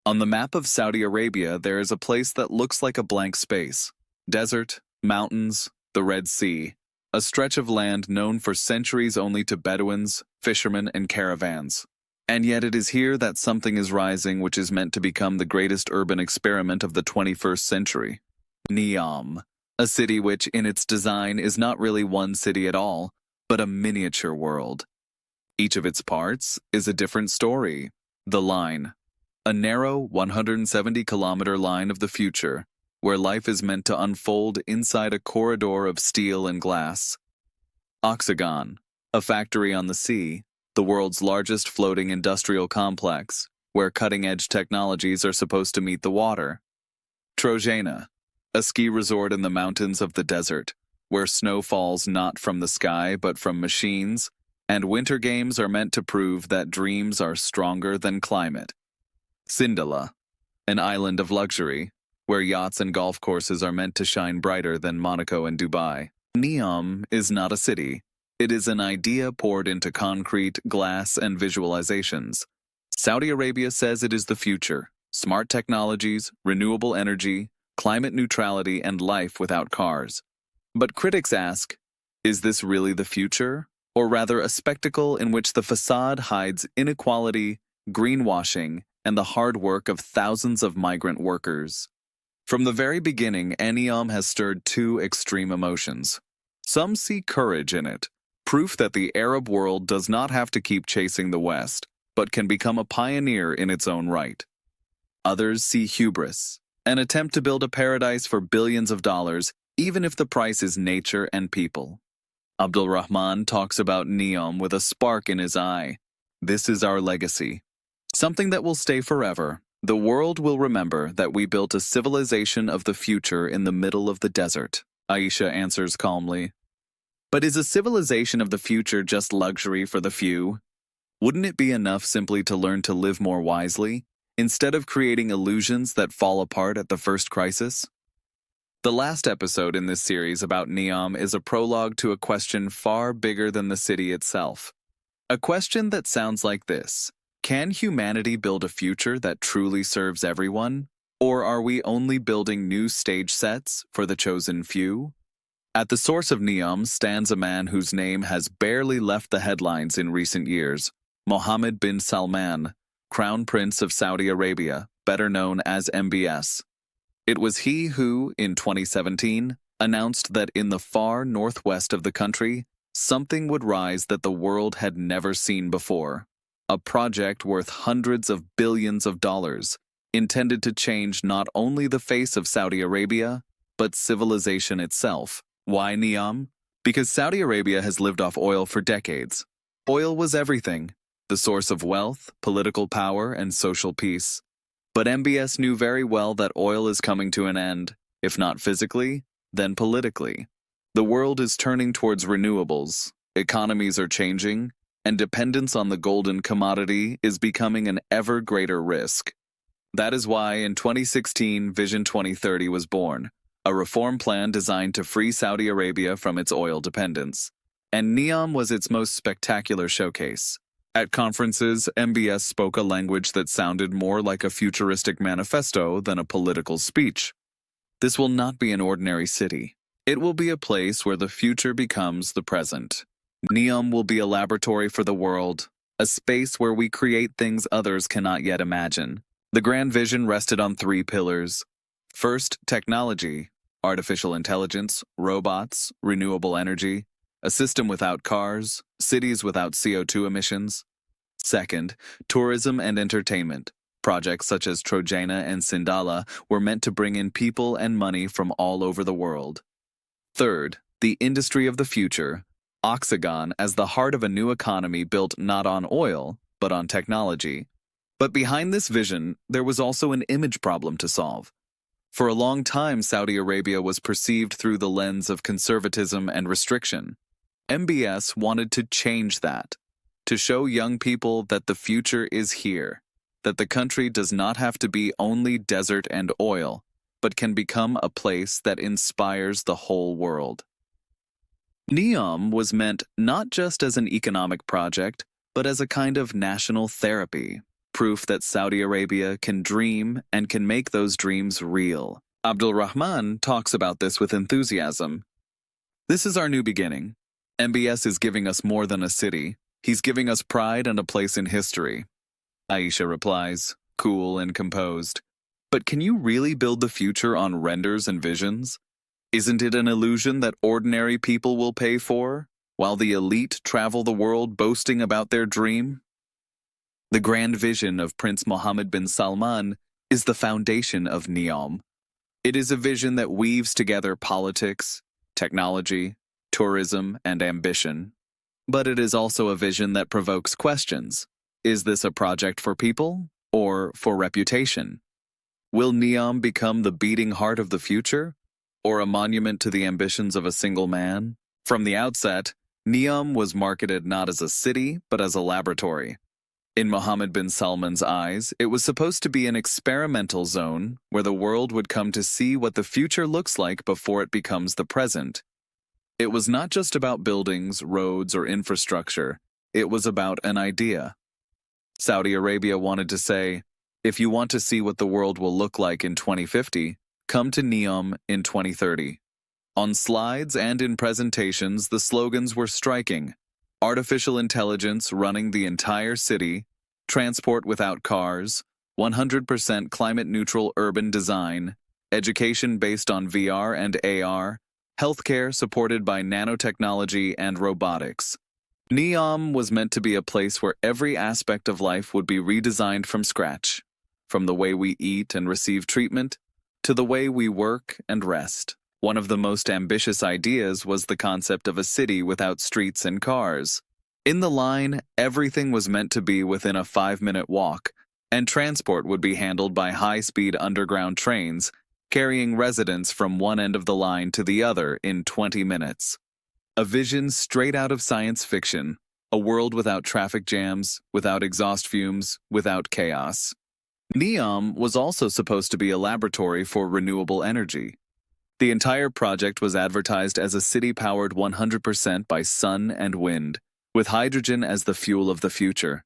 On the map of Saudi Arabia, there is a place that looks like a blank space. Desert, mountains, the Red Sea, a stretch of land known for centuries only to Bedouins, fishermen, and caravans. And yet it is here that something is rising which is meant to become the greatest urban experiment of the 21st century. NEOM, a city which, in its design, is not really one city at all, but a miniature world. Each of its parts is a different story. The line, a narrow 170-kilometer line of the future, where life is meant to unfold inside a corridor of steel and glass. Oxagon, a factory on the sea, the world's largest floating industrial complex, where cutting-edge technologies are supposed to meet the water. Trojana, a ski resort in the mountains of the desert, where snow falls not from the sky but from machines, and winter games are meant to prove that dreams are stronger than climate. Sindala, an island of luxury, where yachts and golf courses are meant to shine brighter than Monaco and Dubai. NEOM is not a city. It is an idea poured into concrete, glass, and visualizations. Saudi Arabia says it is the future: smart technologies, renewable energy, climate neutrality, and life without cars. But critics ask, is this really the future? Or rather a spectacle in which the facade hides inequality, greenwashing, and the hard work of thousands of migrant workers? From the very beginning, NEOM has stirred two extreme emotions. Some see courage in it, proof that the Arab world does not have to keep chasing the West, but can become a pioneer in its own right. Others see hubris, an attempt to build a paradise for billions of dollars, even if the price is nature and people. Abdul Rahman talks about NEOM with a spark in his eye. This is our legacy. Something that will stay forever. The world will remember that we built a civilization of the future in the middle of the desert, Aisha answers calmly. But is a civilization of the future just luxury for the few? Wouldn't it be enough simply to learn to live more wisely, instead of creating illusions that fall apart at the first crisis? The last episode in this series about NEOM is a prologue to a question far bigger than the city itself. A question that sounds like this: can humanity build a future that truly serves everyone? Or are we only building new stage sets for the chosen few? At the source of NEOM stands a man whose name has barely left the headlines in recent years: Mohammed bin Salman, Crown Prince of Saudi Arabia, better known as MBS. It was he who, in 2017, announced that in the far northwest of the country, something would rise that the world had never seen before. A project worth hundreds of billions of dollars, intended to change not only the face of Saudi Arabia, but civilization itself. Why NEOM? Because Saudi Arabia has lived off oil for decades. Oil was everything, the source of wealth, political power, and social peace. But MBS knew very well that oil is coming to an end, if not physically, then politically. The world is turning towards renewables, economies are changing, and dependence on the golden commodity is becoming an ever greater risk. That is why in 2016 Vision 2030 was born, a reform plan designed to free Saudi Arabia from its oil dependence. And NEOM was its most spectacular showcase. At conferences, MBS spoke a language that sounded more like a futuristic manifesto than a political speech. This will not be an ordinary city. It will be a place where the future becomes the present. NEOM will be a laboratory for the world, a space where we create things others cannot yet imagine. The grand vision rested on three pillars. First, technology, artificial intelligence, robots, renewable energy, a system without cars, cities without CO2 emissions. Second, tourism and entertainment. Projects such as Trojana and Sindala were meant to bring in people and money from all over the world. Third, the industry of the future, Oxagon as the heart of a new economy built not on oil, but on technology. But behind this vision, there was also an image problem to solve. For a long time, Saudi Arabia was perceived through the lens of conservatism and restriction. MBS wanted to change that, to show young people that the future is here, that the country does not have to be only desert and oil, but can become a place that inspires the whole world. NEOM was meant not just as an economic project, but as a kind of national therapy. proof that Saudi Arabia can dream and can make those dreams real. Abdul Rahman talks about this with enthusiasm. This is our new beginning. MBS is giving us more than a city. He's giving us pride and a place in history. Aisha replies, cool and composed. But can you really build the future on renders and visions? Isn't it an illusion that ordinary people will pay for, while the elite travel the world boasting about their dream? The grand vision of Prince Mohammed bin Salman is the foundation of NEOM. It is a vision that weaves together politics, technology, tourism, and ambition. But it is also a vision that provokes questions. Is this a project for people or for reputation? Will NEOM become the beating heart of the future, or a monument to the ambitions of a single man? From the outset, NEOM was marketed not as a city, but as a laboratory. In Mohammed bin Salman's eyes, it was supposed to be an experimental zone where the world would come to see what the future looks like before it becomes the present. It was not just about buildings, roads, or infrastructure. It was about an idea. Saudi Arabia wanted to say, if you want to see what the world will look like in 2050, come to NEOM in 2030. On slides and in presentations, the slogans were striking. Artificial intelligence running the entire city, transport without cars, 100% climate-neutral urban design, education based on VR and AR, healthcare supported by nanotechnology and robotics. NEOM was meant to be a place where every aspect of life would be redesigned from scratch, from the way we eat and receive treatment to the way we work and rest. One of the most ambitious ideas was the concept of a city without streets and cars. In the line, everything was meant to be within a 5-minute walk, and transport would be handled by high-speed underground trains, carrying residents from one end of the line to the other in 20 minutes. A vision straight out of science fiction, a world without traffic jams, without exhaust fumes, without chaos. NEOM was also supposed to be a laboratory for renewable energy. The entire project was advertised as a city powered 100% by sun and wind, with hydrogen as the fuel of the future.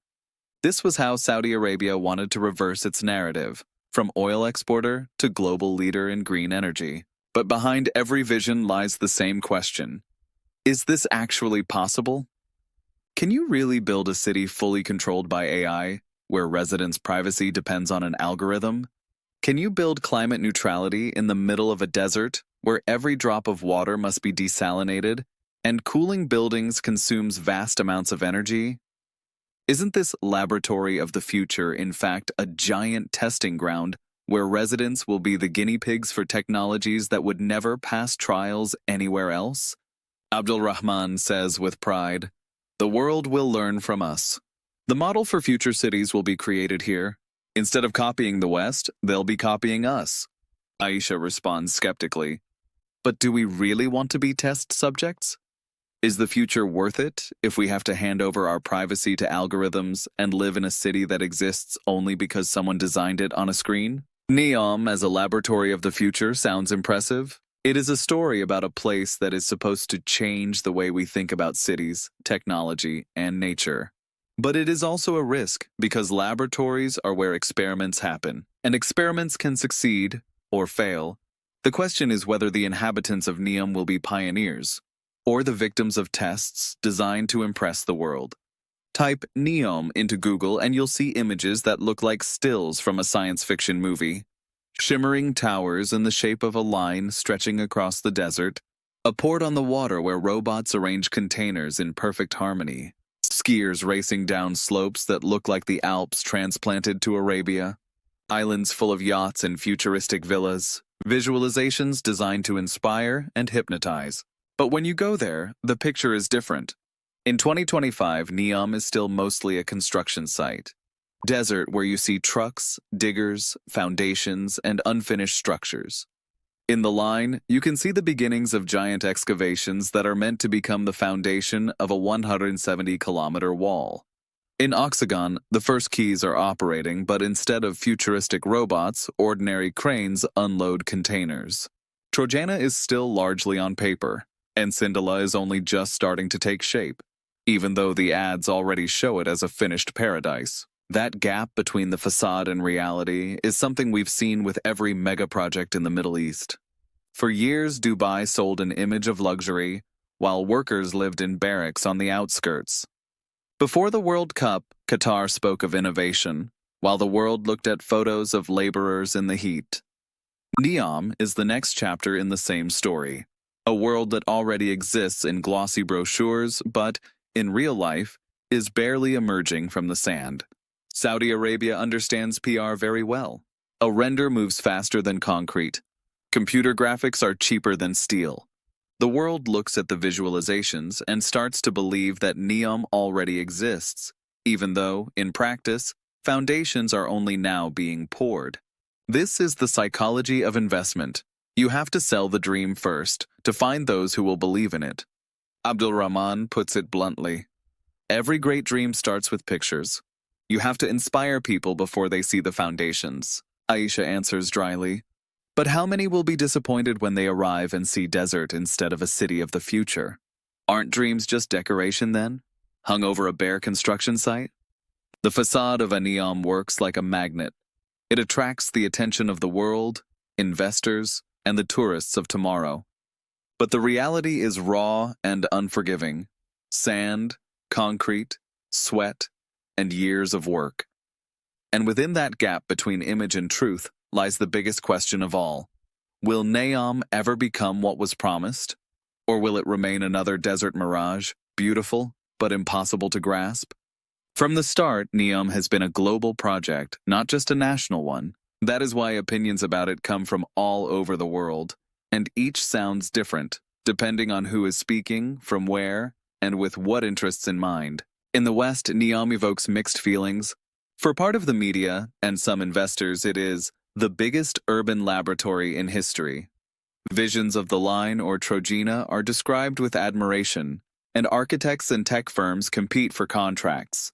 This was how Saudi Arabia wanted to reverse its narrative, from oil exporter to global leader in green energy. But behind every vision lies the same question. Is this actually possible? Can you really build a city fully controlled by AI, where residents' privacy depends on an algorithm? Can you build climate neutrality in the middle of a desert, where every drop of water must be desalinated, and cooling buildings consumes vast amounts of energy? Isn't this laboratory of the future, in fact, a giant testing ground where residents will be the guinea pigs for technologies that would never pass trials anywhere else? Abdul Rahman says with pride, "The world will learn from us. The model for future cities will be created here. Instead of copying the West, they'll be copying us." Aisha responds skeptically, "But do we really want to be test subjects? Is the future worth it if we have to hand over our privacy to algorithms and live in a city that exists only because someone designed it on a screen?" NEOM as a laboratory of the future sounds impressive. It is a story about a place that is supposed to change the way we think about cities, technology, and nature. But it is also a risk because laboratories are where experiments happen, and experiments can succeed or fail. The question is whether the inhabitants of NEOM will be pioneers or the victims of tests designed to impress the world. Type NEOM into Google and you'll see images that look like stills from a science fiction movie. Shimmering towers in the shape of a line stretching across the desert, a port on the water where robots arrange containers in perfect harmony, skiers racing down slopes that look like the Alps transplanted to Arabia, islands full of yachts and futuristic villas, visualizations designed to inspire and hypnotize. But when you go there, the picture is different. In 2025, NEOM is still mostly a construction site. Desert where you see trucks, diggers, foundations, and unfinished structures. In the line, you can see the beginnings of giant excavations that are meant to become the foundation of a 170-kilometer wall. In Oxagon, the first quays are operating, but instead of futuristic robots, ordinary cranes unload containers. Trojana is still largely on paper, and Sindala is only just starting to take shape, even though the ads already show it as a finished paradise. That gap between the facade and reality is something we've seen with every mega project in the Middle East. For years, Dubai sold an image of luxury, while workers lived in barracks on the outskirts. Before the World Cup, Qatar spoke of innovation, while the world looked at photos of laborers in the heat. NEOM is the next chapter in the same story. A world that already exists in glossy brochures, but, in real life, is barely emerging from the sand. Saudi Arabia understands PR very well. A render moves faster than concrete. Computer graphics are cheaper than steel. The world looks at the visualizations and starts to believe that NEOM already exists, even though, in practice, foundations are only now being poured. This is the psychology of investment. You have to sell the dream first to find those who will believe in it. Abdul Rahman puts it bluntly. Every great dream starts with pictures. You have to inspire people before they see the foundations. Aisha answers dryly. But how many will be disappointed when they arrive and see desert instead of a city of the future? Aren't dreams just decoration then, hung over a bare construction site? The facade of a NEOM works like a magnet. It attracts the attention of the world, investors, and the tourists of tomorrow. But the reality is raw and unforgiving. Sand, concrete, sweat, and years of work. And within that gap between image and truth lies the biggest question of all. Will NEOM ever become what was promised? Or will it remain another desert mirage, beautiful but impossible to grasp? From the start, NEOM has been a global project, not just a national one. That is why opinions about it come from all over the world, and each sounds different, depending on who is speaking, from where, and with what interests in mind. In the West, NEOM evokes mixed feelings. For part of the media, and some investors, it is the biggest urban laboratory in history. Visions of the line or Trojena are described with admiration, and architects and tech firms compete for contracts.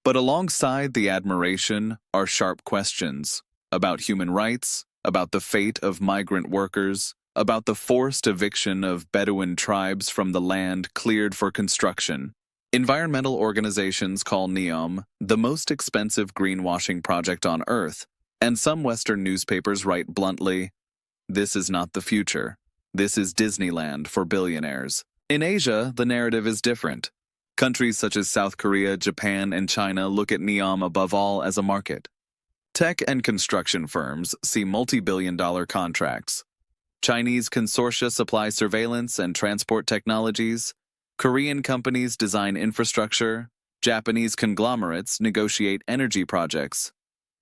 But alongside the admiration are sharp questions about human rights, about the fate of migrant workers, about the forced eviction of Bedouin tribes from the land cleared for construction. Environmental organizations call NEOM the most expensive greenwashing project on Earth, and some Western newspapers write bluntly, "This is not the future. This is Disneyland for billionaires." In Asia, the narrative is different. Countries such as South Korea, Japan, and China look at NEOM above all as a market. Tech and construction firms see multi-billion-dollar contracts. Chinese consortia supply surveillance and transport technologies. Korean companies design infrastructure. Japanese conglomerates negotiate energy projects.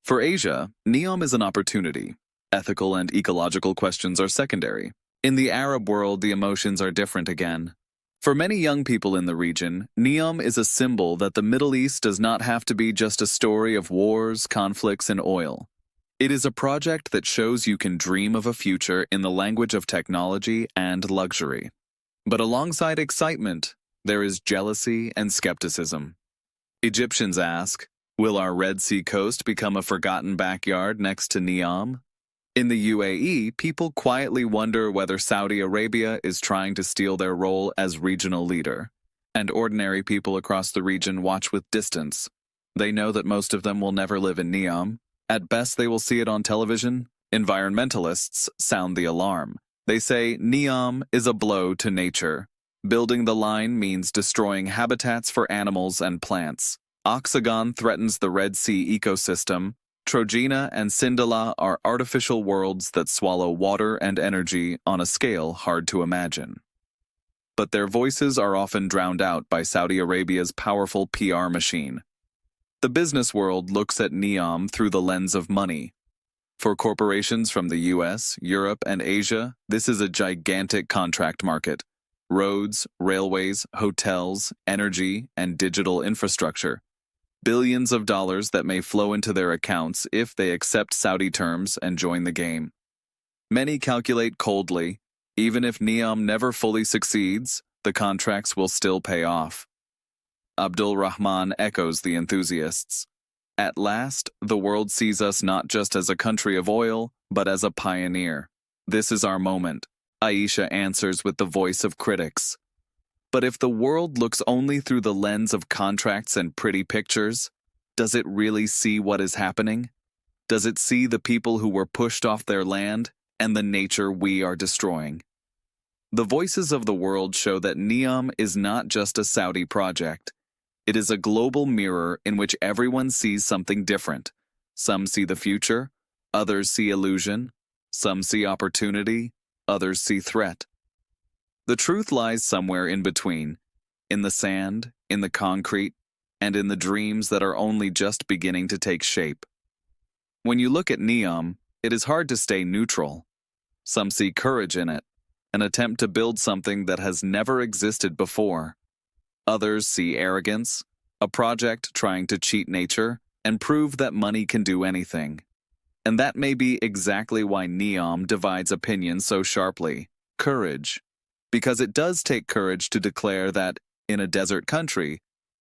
For Asia, NEOM is an opportunity. Ethical and ecological questions are secondary. In the Arab world, the emotions are different again. For many young people in the region, NEOM is a symbol that the Middle East does not have to be just a story of wars, conflicts, and oil. It is a project that shows you can dream of a future in the language of technology and luxury. But alongside excitement, there is jealousy and skepticism. Egyptians ask, will our Red Sea coast become a forgotten backyard next to NEOM? In the UAE, people quietly wonder whether Saudi Arabia is trying to steal their role as regional leader. And ordinary people across the region watch with distance. They know that most of them will never live in NEOM. At best, they will see it on television. Environmentalists sound the alarm. They say NEOM is a blow to nature. Building the line means destroying habitats for animals and plants. Oxagon threatens the Red Sea ecosystem. Trojena and Sindala are artificial worlds that swallow water and energy on a scale hard to imagine. But their voices are often drowned out by Saudi Arabia's powerful PR machine. The business world looks at NEOM through the lens of money. For corporations from the US, Europe, and Asia, this is a gigantic contract market. Roads, railways, hotels, energy, and digital infrastructure. Billions of dollars that may flow into their accounts if they accept Saudi terms and join the game. Many calculate coldly, even if NEOM never fully succeeds, the contracts will still pay off. Abdul Rahman echoes the enthusiasts. At last, the world sees us not just as a country of oil, but as a pioneer. This is our moment, Aisha answers with the voice of critics. But if the world looks only through the lens of contracts and pretty pictures, Does it really see what is happening? Does it see the people who were pushed off their land and the nature we are destroying? The voices of the world show that NEOM is not just a Saudi project. It is a global mirror in which everyone sees something different. Some see the future, others see illusion, some see opportunity, others see threat. The truth lies somewhere in between, in the sand, in the concrete, and in the dreams that are only just beginning to take shape. When you look at NEOM, it is hard to stay neutral. Some see courage in it, an attempt to build something that has never existed before. Others see arrogance, a project trying to cheat nature and prove that money can do anything. And that may be exactly why NEOM divides opinion so sharply. Courage. Because it does take courage to declare that, in a desert country,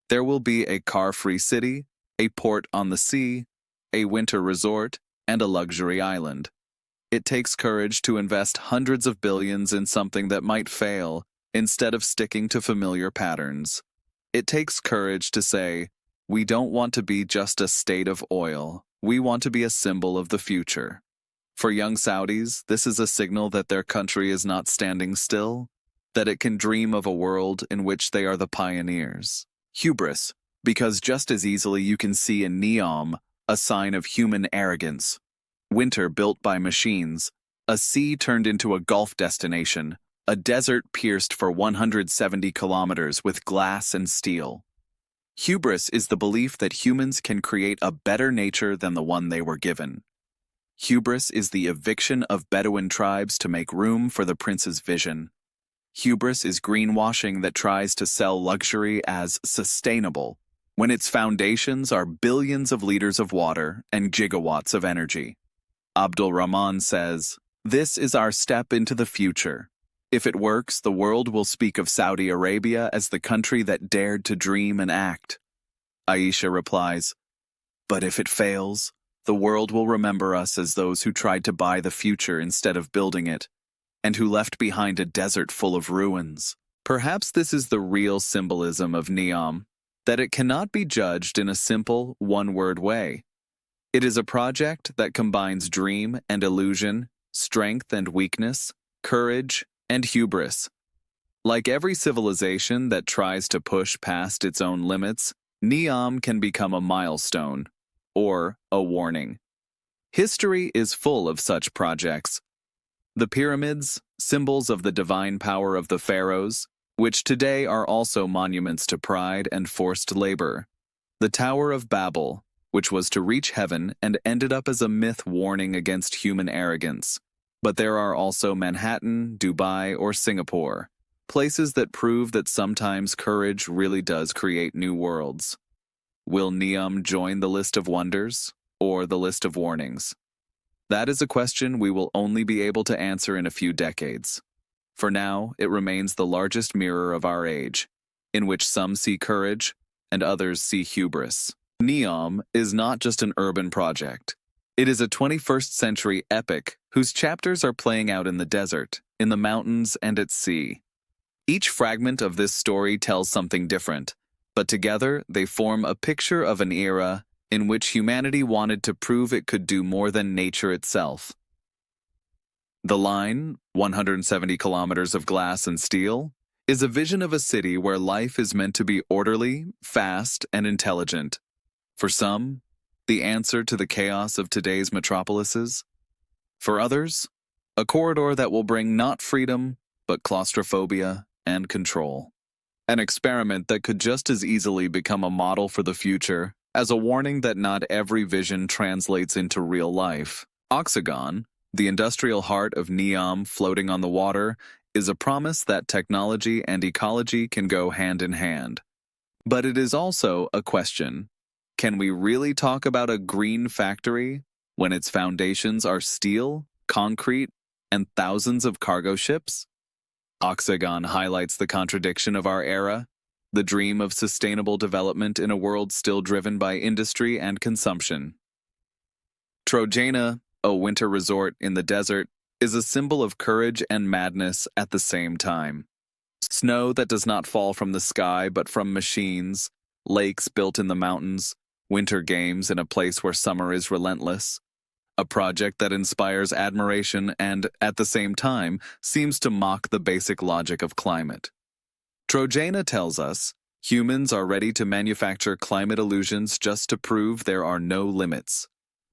there will be a car-free city, a port on the sea, a winter resort, and a luxury island. It takes courage to invest hundreds of billions in something that might fail instead of sticking to familiar patterns. It takes courage to say, we don't want to be just a state of oil, we want to be a symbol of the future. For young Saudis, this is a signal that their country is not standing still, that it can dream of a world in which they are the pioneers. Hubris, because just as easily you can see in NEOM a sign of human arrogance. Winter built by machines, a sea turned into a Gulf destination, a desert pierced for 170 kilometers with glass and steel. Hubris is the belief that humans can create a better nature than the one they were given. Hubris is the eviction of Bedouin tribes to make room for the prince's vision. Hubris is greenwashing that tries to sell luxury as sustainable, when its foundations are billions of liters of water and gigawatts of energy. Abdul Rahman says, "This is our step into the future. If it works, the world will speak of Saudi Arabia as the country that dared to dream and act." Aisha replies, "But if it fails, the world will remember us as those who tried to buy the future instead of building it, and who left behind a desert full of ruins." Perhaps this is the real symbolism of NEOM, that it cannot be judged in a simple, one-word way. It is a project that combines dream and illusion, strength and weakness, courage and hubris. Like every civilization that tries to push past its own limits, NEOM can become a milestone, or a warning. History is full of such projects. The pyramids, symbols of the divine power of the pharaohs, which today are also monuments to pride and forced labor. The Tower of Babel, which was to reach heaven and ended up as a myth warning against human arrogance. But there are also Manhattan, Dubai, or Singapore, places that prove that sometimes courage really does create new worlds. Will NEOM join the list of wonders, or the list of warnings? That is a question we will only be able to answer in a few decades. For now, it remains the largest mirror of our age, in which some see courage and others see hubris. NEOM is not just an urban project. It is a 21st century epic whose chapters are playing out in the desert, in the mountains, and at sea. Each fragment of this story tells something different, but together they form a picture of an era in which humanity wanted to prove it could do more than nature itself. The line, 170 kilometers of glass and steel, is a vision of a city where life is meant to be orderly, fast, and intelligent. For some, the answer to the chaos of today's metropolises. For others, a corridor that will bring not freedom, but claustrophobia and control. An experiment that could just as easily become a model for the future as a warning that not every vision translates into real life. Oxagon, the industrial heart of NEOM floating on the water, is a promise that technology and ecology can go hand in hand. But it is also a question. Can we really talk about a green factory when its foundations are steel, concrete, and thousands of cargo ships? Oxagon highlights the contradiction of our era, the dream of sustainable development in a world still driven by industry and consumption. Trojana, a winter resort in the desert, is a symbol of courage and madness at the same time. Snow that does not fall from the sky but from machines, lakes built in the mountains, winter games in a place where summer is relentless. A project that inspires admiration and, at the same time, seems to mock the basic logic of climate. Trojana tells us, humans are ready to manufacture climate illusions just to prove there are no limits.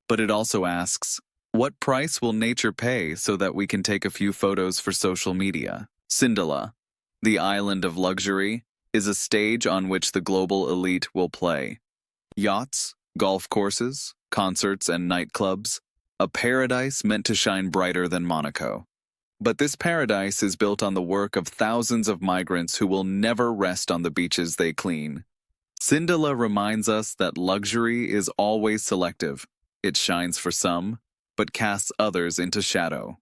But it also asks, what price will nature pay so that we can take a few photos for social media? Sindalah, the island of luxury, is a stage on which the global elite will play. Yachts, golf courses, concerts, and nightclubs, a paradise meant to shine brighter than Monaco. But this paradise is built on the work of thousands of migrants who will never rest on the beaches they clean. Sindalah reminds us that luxury is always selective. It shines for some, but casts others into shadow.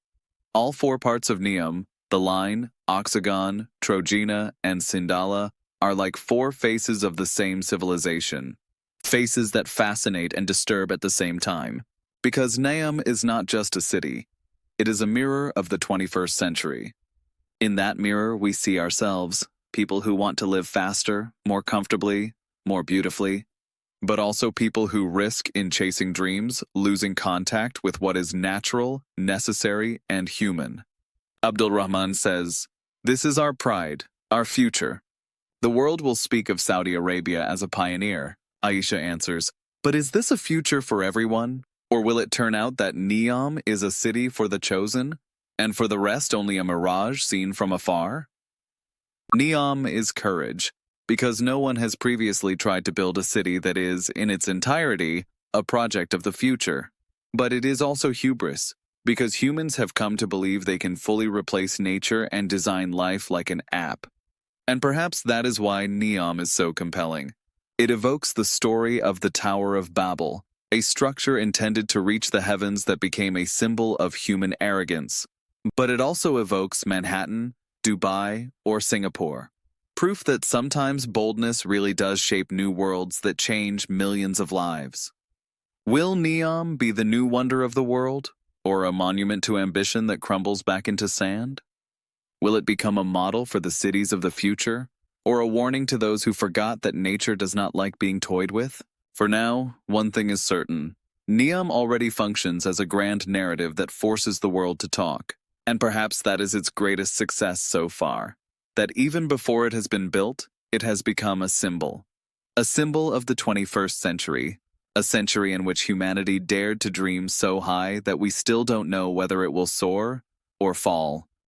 All four parts of NEOM, the line, Oxagon, Trojana, and Sindalah, are like four faces of the same civilization. Faces that fascinate and disturb at the same time. Because NEOM is not just a city. It is a mirror of the 21st century. In that mirror, we see ourselves, people who want to live faster, more comfortably, more beautifully, but also people who risk in chasing dreams, losing contact with what is natural, necessary, and human. Abdul Rahman says, "This is our pride, our future." The world will speak of Saudi Arabia as a pioneer, Aisha answers, but is this a future for everyone? Or will it turn out that NEOM is a city for the chosen, and for the rest only a mirage seen from afar? NEOM is courage, because no one has previously tried to build a city that is, in its entirety, a project of the future. But it is also hubris, because humans have come to believe they can fully replace nature and design life like an app. And perhaps that is why NEOM is so compelling. It evokes the story of the Tower of Babel, a structure intended to reach the heavens that became a symbol of human arrogance. But it also evokes Manhattan, Dubai, or Singapore. Proof that sometimes boldness really does shape new worlds that change millions of lives. Will NEOM be the new wonder of the world, or a monument to ambition that crumbles back into sand? Will it become a model for the cities of the future, or a warning to those who forgot that nature does not like being toyed with? For now, one thing is certain. NEOM already functions as a grand narrative that forces the world to talk, and perhaps that is its greatest success so far. That even before it has been built, it has become a symbol. A symbol of the 21st century, a century in which humanity dared to dream so high that we still don't know whether it will soar or fall.